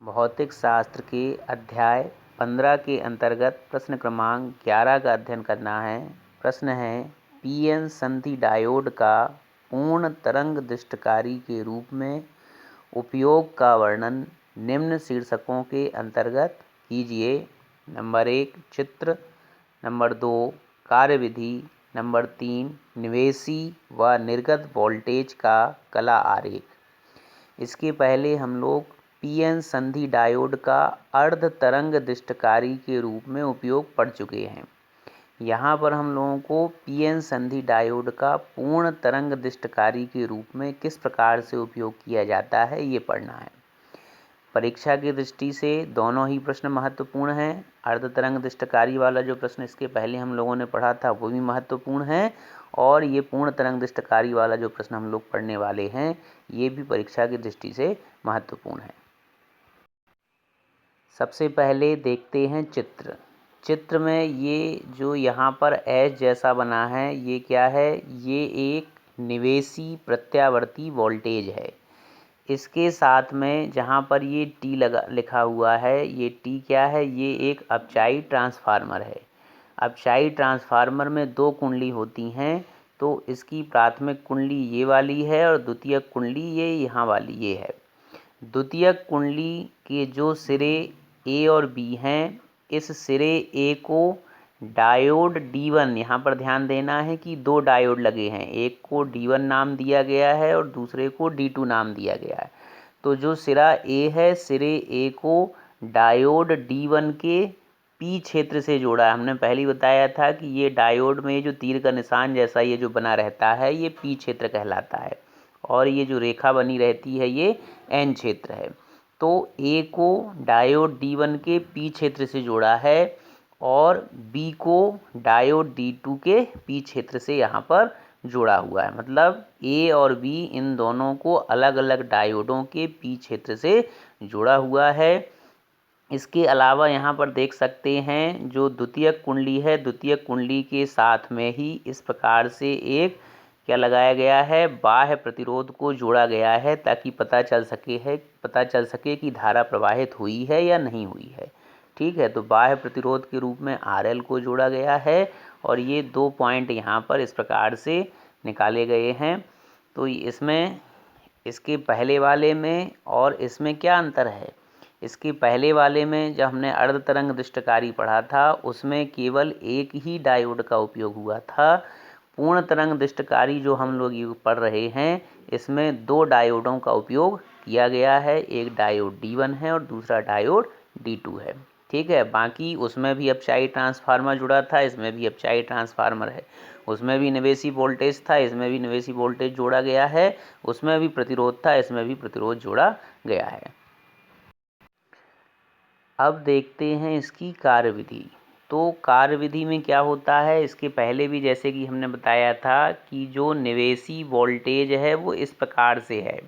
भौतिक शास्त्र के अध्याय 15 के अंतर्गत प्रश्न क्रमांक 11 का अध्ययन करना है। प्रश्न है पीएन संधि डायोड का पूर्ण तरंग दृष्टकारी के रूप में उपयोग का वर्णन निम्न शीर्षकों के अंतर्गत कीजिए। नंबर 1 चित्र, नंबर 2 कार्यविधि, नंबर 3 निवेशी व निर्गत वोल्टेज का कला आरेख। इसके पहले हम लोग पीएन संधि डायोड का अर्ध तरंग दृष्टकारी के रूप में उपयोग पढ़ चुके हैं। यहाँ पर हम लोगों को पीएन संधि डायोड का पूर्ण तरंग दृष्टकारी के रूप में किस प्रकार से उपयोग किया जाता है ये पढ़ना है। परीक्षा की दृष्टि से दोनों ही प्रश्न महत्वपूर्ण हैं। अर्ध तरंग दृष्टकारी वाला जो प्रश्न इसके पहले हम लोगों ने पढ़ा था वो भी महत्वपूर्ण है, और ये पूर्ण तरंग दृष्टकारी वाला जो प्रश्न हम लोग पढ़ने वाले हैं ये भी परीक्षा की दृष्टि से महत्वपूर्ण है। सबसे पहले देखते हैं चित्र। चित्र में ये जो यहाँ पर एच जैसा बना है ये क्या है? ये एक निवेशी प्रत्यावर्ती वोल्टेज है। इसके साथ में जहाँ पर ये टी लिखा हुआ है, ये टी क्या है? ये एक अपचाई ट्रांसफार्मर है। अपचाई ट्रांसफार्मर में दो कुंडली होती हैं, तो इसकी प्राथमिक कुंडली ये वाली है और द्वितीयक कुंडली ये यहाँ वाली ये है। द्वितीयक कुंडली के जो सिरे ए और बी हैं, इस सिरे ए को डायोड D1, यहाँ पर ध्यान देना है कि दो डायोड लगे हैं, एक को D1 नाम दिया गया है और दूसरे को D2 नाम दिया गया है। तो जो सिरा ए है, सिरे ए को डायोड D1 के पी क्षेत्र से जोड़ा है। हमने पहले बताया था कि ये डायोड में जो तीर का निशान जैसा ये जो बना रहता है ये पी क्षेत्र कहलाता है, और ये जो रेखा बनी रहती है ये एन क्षेत्र है। तो ए को डायोड D1 के पी क्षेत्र से जोड़ा है और बी को डायोड D2 के पी क्षेत्र से यहाँ पर जोड़ा हुआ है। मतलब ए और बी इन दोनों को अलग अलग डायोडों के पी क्षेत्र से जोड़ा हुआ है। इसके अलावा यहाँ पर देख सकते हैं जो द्वितीयक कुंडली है, द्वितीयक कुंडली के साथ में ही इस प्रकार से एक क्या लगाया गया है? बाह्य प्रतिरोध को जोड़ा गया है, ताकि पता चल सके कि धारा प्रवाहित हुई है या नहीं हुई है। ठीक है, तो बाह्य प्रतिरोध के रूप में RL को जोड़ा गया है, और ये 2 पॉइंट यहाँ पर इस प्रकार से निकाले गए हैं। तो इसमें इसके पहले वाले में और इसमें क्या अंतर है? इसके पहले वाले में जब हमने अर्ध तरंग दृष्टकारी पढ़ा था उसमें केवल एक ही डायोड का उपयोग हुआ था। पूर्ण तरंग दृष्टकारी जो हम लोग पढ़ रहे हैं इसमें दो डायोडों का उपयोग किया गया है, एक डायोड D1 है और दूसरा डायोड D2 है। ठीक है, बाकी उसमें भी अपचाई ट्रांसफार्मर जुड़ा था, इसमें भी अपचाई ट्रांसफार्मर है। उसमें भी निवेशी वोल्टेज था, इसमें भी निवेशी वोल्टेज जोड़ा गया है। उसमें भी प्रतिरोध था, इसमें भी प्रतिरोध जोड़ा गया है। अब देखते हैं इसकी कार्यविधि। तो कार्यविधि में क्या होता है? इसके पहले भी जैसे कि हमने बताया था कि जो निवेशी वोल्टेज है वो इस प्रकार से है।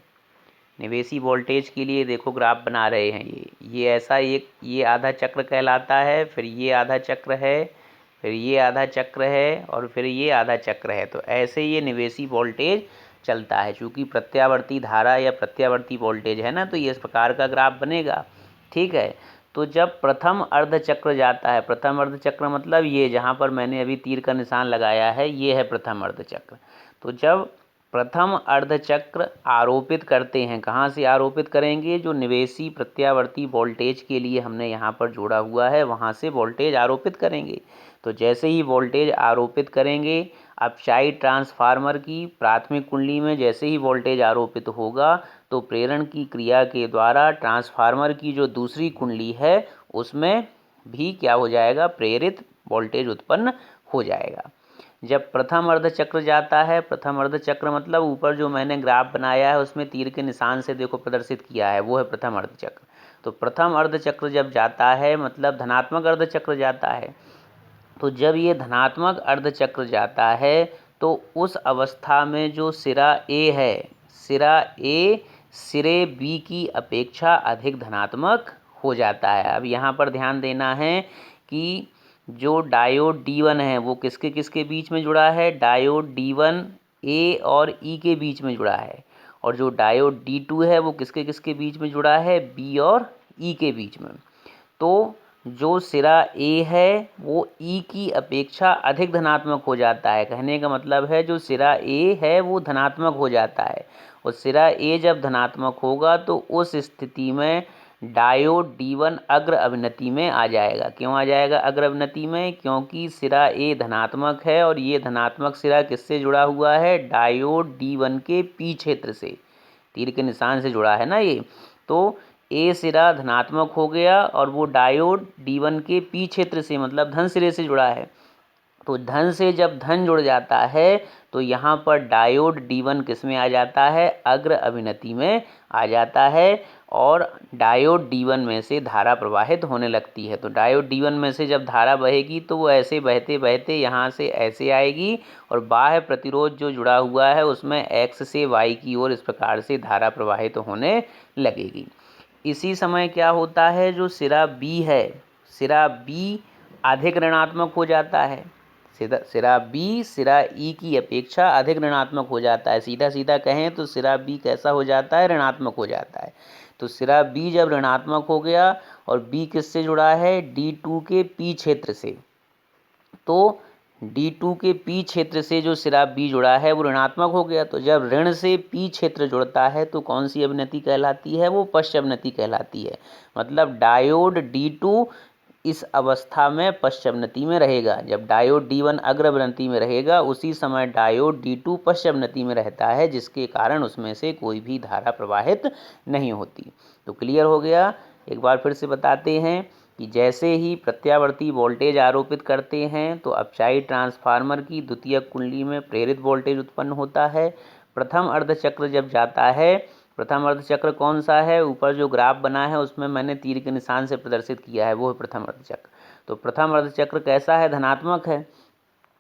निवेशी वोल्टेज के लिए देखो ग्राफ बना रहे हैं, ये ऐसा ये आधा चक्र कहलाता है, फिर ये आधा चक्र है, फिर ये आधा चक्र है, और फिर ये आधा चक्र है। तो ऐसे ये निवेशी वोल्टेज चलता है। चूँकि प्रत्यावर्ती धारा या प्रत्यावर्ती वोल्टेज है ना, तो ये इस प्रकार का ग्राफ बनेगा। ठीक है, तो जब प्रथम अर्धचक्र जाता है, प्रथम अर्धचक्र मतलब ये जहाँ पर मैंने अभी तीर का निशान लगाया है ये है प्रथम अर्धचक्र। तो जब प्रथम अर्धचक्र आरोपित करते हैं, कहाँ से आरोपित करेंगे? जो निवेशी प्रत्यावर्ती वोल्टेज के लिए हमने यहाँ पर जोड़ा हुआ है वहाँ से वोल्टेज आरोपित करेंगे। तो जैसे ही वोल्टेज आरोपित करेंगे, अपचाई ट्रांसफार्मर की प्राथमिक कुंडली में जैसे ही वोल्टेज आरोपित होगा तो प्रेरण की क्रिया के द्वारा ट्रांसफार्मर की जो दूसरी कुंडली है उसमें भी क्या हो जाएगा? प्रेरित वोल्टेज उत्पन्न हो जाएगा। जब प्रथम अर्धचक्र जाता है, प्रथम अर्धचक्र मतलब ऊपर जो मैंने ग्राफ बनाया है उसमें तीर के निशान से देखो प्रदर्शित किया है, वो है प्रथम अर्धचक्र। तो प्रथम अर्धचक्र जब जाता है मतलब धनात्मक अर्धचक्र जाता है। तो जब ये धनात्मक अर्धचक्र जाता है तो उस अवस्था में जो सिरा ए है, सिरा ए सिरे बी की अपेक्षा अधिक धनात्मक हो जाता है। अब यहाँ पर ध्यान देना है कि जो डायोड D1 है वो किसके किसके बीच में जुड़ा है? डायोड D1 ए और ई के बीच में जुड़ा है। और जो डायोड D2 है वो किसके किसके बीच में जुड़ा है? बी और ई के बीच में। तो जो सिरा ए है वो ई की अपेक्षा अधिक धनात्मक हो जाता है। कहने का मतलब है जो सिरा ए है वो धनात्मक हो जाता है, और सिरा ए जब धनात्मक होगा तो उस स्थिति में डायोड D1 अग्र अवनति में आ जाएगा। क्यों आ जाएगा अग्र अवनति में? क्योंकि सिरा ए धनात्मक है और ये धनात्मक सिरा किससे जुड़ा हुआ है? डायोड D1 के पी क्षेत्र से, तीर के निशान से जुड़ा है ना ये। तो ए सिरा धनात्मक हो गया और वो डायोड D1 के पी क्षेत्र से मतलब धन सिरे से जुड़ा है। तो धन से जब धन जुड़ जाता है तो यहाँ पर डायोड D1 किस में आ जाता है? अग्र अभिनति में आ जाता है, और डायोड D1 में से धारा प्रवाहित होने लगती है। तो डायोड D1 में से जब धारा बहेगी तो वो ऐसे बहते बहते यहाँ से ऐसे आएगी, और बाह्य प्रतिरोध जो जुड़ा हुआ है उसमें X से Y की ओर इस प्रकार से धारा प्रवाहित होने लगेगी। इसी समय क्या होता है, जो सिरा B है, सिरा B अधिक ऋणात्मक हो जाता है। सिरा B सिरा E की अपेक्षा अधिक ऋणात्मक हो जाता है। सीधा सीधा कहें तो सिरा B कैसा हो जाता है? ऋणात्मक हो जाता है। तो सिरा B जब ऋणात्मक हो गया और B किससे जुड़ा है? D2 के P क्षेत्र से। तो D2 के P क्षेत्र से जो सिरा B जुड़ा है वो ऋणात्मक हो गया। तो जब ऋण से P क्षेत्र जुड़ता है तो कौन सी अवनति कहलाती है? वो पश्च अवनति कहलाती है। मतलब डायोड D2 इस अवस्था में पश्च अवनति में रहेगा। जब डायोड D1 अग्र अवनति में रहेगा उसी समय डायोड D2 पश्च अवनति में रहता है, जिसके कारण उसमें से कोई भी धारा प्रवाहित नहीं होती। तो क्लियर हो गया। एक बार फिर से बताते हैं कि जैसे ही प्रत्यावर्ती वोल्टेज आरोपित करते हैं तो अपचायी ट्रांसफार्मर की द्वितीयक कुंडली में प्रेरित वोल्टेज उत्पन्न होता है। प्रथम अर्धचक्र जब जाता है, प्रथम अर्धचक्र कौन सा है? ऊपर जो ग्राफ बना है उसमें मैंने तीर के निशान से प्रदर्शित किया है, वो है प्रथम अर्धचक्र। तो प्रथम अर्धचक्र कैसा है? धनात्मक है।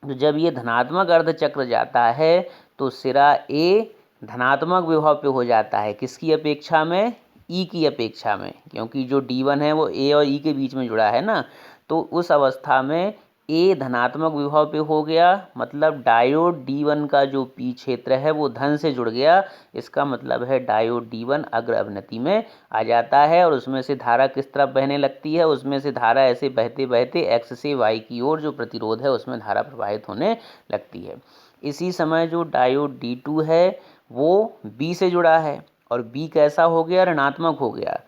तो जब ये धनात्मक अर्धचक्र जाता है तो सिरा ए धनात्मक विभव पे हो जाता है। किसकी अपेक्षा में? ई की अपेक्षा में, क्योंकि जो D1 है वो ए और ई के बीच में जुड़ा है ना। तो उस अवस्था में ए धनात्मक विभव पे हो गया, मतलब डायोड D1 का जो पी क्षेत्र है वो धन से जुड़ गया। इसका मतलब है डायोड D1 अग्र अवनति में आ जाता है, और उसमें से धारा किस तरफ बहने लगती है? उसमें से धारा ऐसे बहते बहते X से Y की ओर जो प्रतिरोध है उसमें धारा प्रवाहित होने लगती है। इसी समय जो डायोड D2 है वो B से जुड़ा है, और B कैसा हो गया? ऋणात्मक हो गया।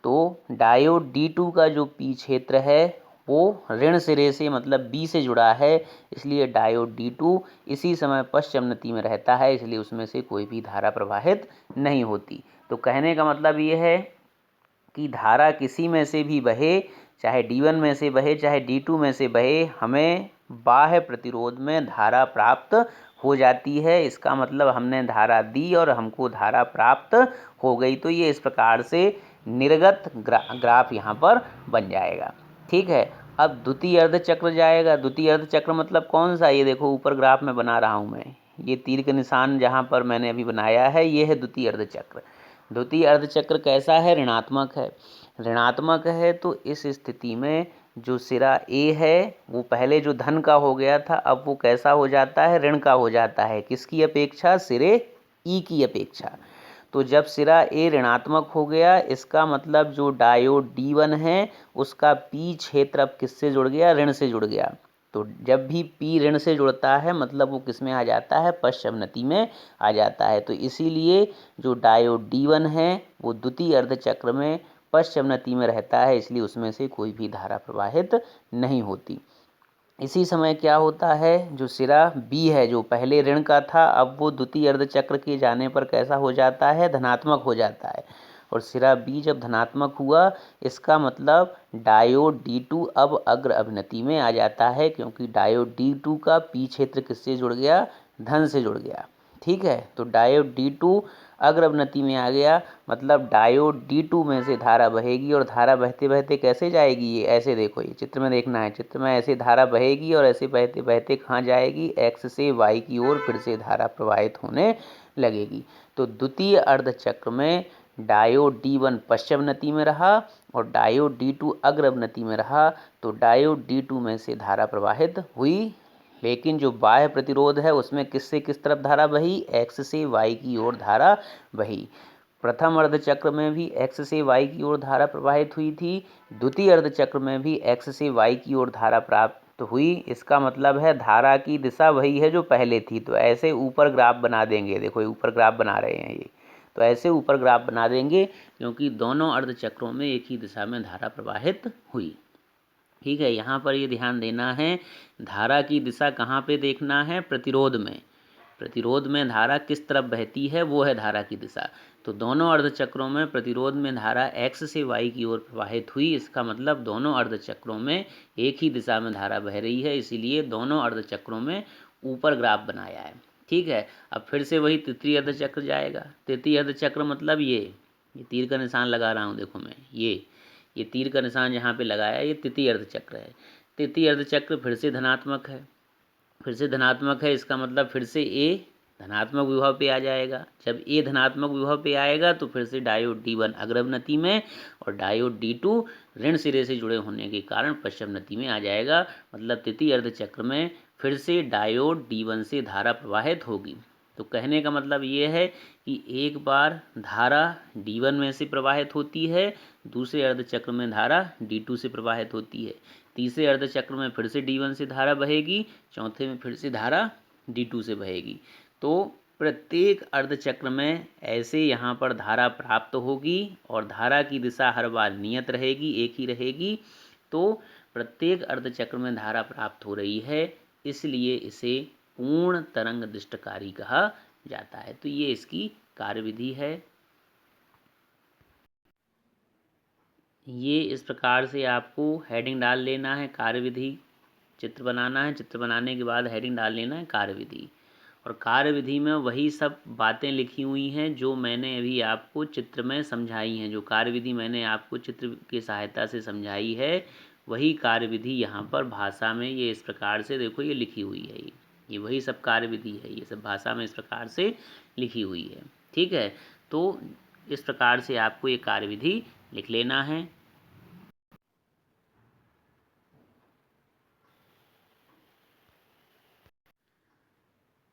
तो डायोड D2 का जो पी क्षेत्र है वो ऋण सिरे से मतलब B से जुड़ा है, इसलिए डायोड D2 इसी समय पश्च अवनति में रहता है, इसलिए उसमें से कोई भी धारा प्रवाहित नहीं होती। तो कहने का मतलब ये है कि धारा किसी में से भी बहे, चाहे D1 में से बहे चाहे D2 में से बहे, हमें बाह्य प्रतिरोध में धारा प्राप्त हो जाती है। इसका मतलब हमने धारा दी और हमको धारा प्राप्त हो गई। तो ये इस प्रकार से निर्गत ग्राफ यहाँ पर बन जाएगा। ठीक है। अब द्वितीय अर्धचक्र जाएगा। द्वितीय अर्धचक्र मतलब कौन सा? ये देखो ऊपर ग्राफ में बना रहा हूँ मैं, ये तीर के निशान जहाँ पर मैंने अभी बनाया है ये है द्वितीय अर्धचक्र। द्वितीय अर्धचक्र कैसा है? ऋणात्मक है। ऋणात्मक है तो इस स्थिति में जो सिरा ए है वो पहले जो धन का हो गया था अब वो कैसा हो जाता है? ऋण का हो जाता है। किसकी अपेक्षा? सिरे ई की अपेक्षा। तो जब सिरा ए ऋणात्मक हो गया, इसका मतलब जो डायोड D1 है उसका पी क्षेत्र अब किससे जुड़ गया? ऋण से जुड़ गया। तो जब भी पी ऋण से जुड़ता है मतलब वो किस में आ जाता है? पश्च अवनति में आ जाता है। तो इसीलिए जो डायोड D1 है वो द्वितीय अर्धचक्र में पश्च अवनति में रहता है, इसलिए उसमें से कोई भी धारा प्रवाहित नहीं होती। इसी समय क्या होता है, जो सिरा B है जो पहले ऋण का था अब वो द्वितीय अर्धचक्र के जाने पर कैसा हो जाता है? धनात्मक हो जाता है। और सिरा B जब धनात्मक हुआ इसका मतलब डायोड D2 अब अग्र अवनति में आ जाता है, क्योंकि डायोड D2 का पी क्षेत्र किससे जुड़ गया? धन से जुड़ गया। ठीक है। तो डायोड D2 अग्र अवनति में आ गया, मतलब डायोड D2 में से धारा बहेगी, और धारा बहते बहते कैसे जाएगी? ये ऐसे देखो, ये चित्र में देखना है। चित्र में ऐसे धारा बहेगी और ऐसे बहते बहते कहाँ जाएगी? X से Y की ओर फिर से धारा प्रवाहित होने लगेगी। तो द्वितीय अर्धचक्र में डायोड D1 पश्च अवनति में रहा और डायोड D2 अग्र अवनति में रहा। तो डायोड D2 में से धारा प्रवाहित हुई, लेकिन जो बाह्य प्रतिरोध है उसमें किससे किस तरफ धारा बही? X से Y की ओर धारा बही। प्रथम अर्धचक्र में भी x से y की ओर धारा प्रवाहित हुई थी, द्वितीय अर्धचक्र में भी x से y की ओर धारा प्राप्त हुई। इसका मतलब है धारा की दिशा वही है जो पहले थी। तो ऐसे ऊपर ग्राफ बना देंगे, देखो ये ऊपर ग्राफ बना रहे हैं ये, तो ऐसे ऊपर ग्राफ बना देंगे क्योंकि दोनों अर्धचक्रों में एक ही दिशा में धारा प्रवाहित हुई। ठीक है, यहाँ पर ये ध्यान देना है, धारा की दिशा कहाँ पे देखना है, प्रतिरोध में। प्रतिरोध में धारा किस तरफ बहती है वो है धारा की दिशा। तो दोनों अर्धचक्रों में प्रतिरोध में धारा x से y की ओर प्रवाहित हुई। इसका मतलब दोनों अर्धचक्रों में एक ही दिशा में धारा बह रही है, इसीलिए दोनों अर्धचक्रों में ऊपर ग्राफ बनाया है। ठीक है, अब फिर से वही तृतीय अर्धचक्र जाएगा। तृतीय अर्धचक्र मतलब ये तीर का निशान लगा रहा हूँ, देखो मैं ये तीर का निशान जहाँ पे लगाया ये तृतीय अर्धचक्र है। तृतीय अर्धचक्र फिर से धनात्मक है, फिर से धनात्मक है। इसका मतलब फिर से ए धनात्मक विभव पे आ जाएगा। जब ए धनात्मक विभव पे आएगा तो फिर से डायोड D1 अग्रवनति में और डायोड D2 ऋण सिरे से जुड़े होने के कारण पश्चिमनति में आ जाएगा। मतलब तृतीय अर्धचक्र में फिर से डायोड D1 से धारा प्रवाहित होगी। तो कहने का मतलब ये है कि एक बार धारा D1 में से प्रवाहित होती है, दूसरे अर्धचक्र में धारा D2 से प्रवाहित होती है, तीसरे अर्धचक्र में फिर से D1 से धारा बहेगी, चौथे में फिर से धारा D2 से बहेगी। तो प्रत्येक अर्धचक्र में ऐसे यहाँ पर धारा प्राप्त होगी और धारा की दिशा हर बार नियत रहेगी, एक ही रहेगी। तो प्रत्येक अर्धचक्र में धारा प्राप्त हो रही है, इसलिए इसे पूर्ण तरंग दृष्टकारी कहा जाता है। तो ये इसकी कार्यविधि है। ये इस प्रकार से आपको हेडिंग डाल लेना है, कार्यविधि चित्र बनाना है, चित्र बनाने के बाद हेडिंग डाल लेना है कार्यविधि। और कार्यविधि में वही सब बातें लिखी हुई हैं जो मैंने अभी आपको चित्र में समझाई हैं। जो कार्यविधि मैंने आपको चित्र की सहायता से समझाई है वही कार्यविधि यहाँ पर भाषा में ये इस प्रकार से देखो ये लिखी हुई है। ये वही सब कार्यविधि है, ये सब भाषा में इस प्रकार से लिखी हुई है। ठीक है, तो इस प्रकार से आपको ये कार्यविधि लिख लेना है।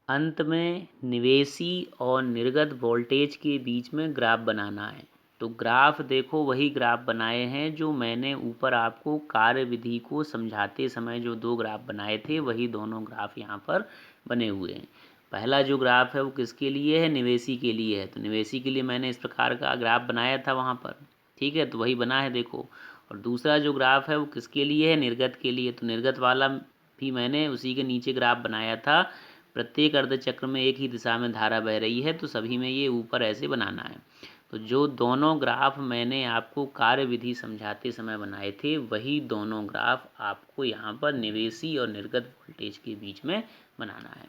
अंत में निवेशी और निर्गत वोल्टेज के बीच में ग्राफ बनाना है। तो ग्राफ देखो वही ग्राफ बनाए हैं जो मैंने ऊपर आपको कार्यविधि को समझाते समय जो दो ग्राफ बनाए थे वही दोनों ग्राफ यहाँ पर बने हुए हैं। पहला जो ग्राफ है वो किसके लिए है, निवेशी के लिए है। तो निवेशी के लिए मैंने इस प्रकार का ग्राफ बनाया था वहाँ पर। ठीक है, तो वही बना है देखो। और दूसरा जो ग्राफ है वो किसके लिए है, निर्गत के लिए। तो निर्गत वाला भी मैंने उसी के नीचे ग्राफ बनाया था। प्रत्येक अर्धचक्र में एक ही दिशा में धारा बह रही है, तो सभी में ये ऊपर ऐसे बनाना है। तो जो दोनों ग्राफ मैंने आपको कार्यविधि समझाते समय बनाए थे वही दोनों ग्राफ आपको यहाँ पर निवेशी और निर्गत वोल्टेज के बीच में बनाना है।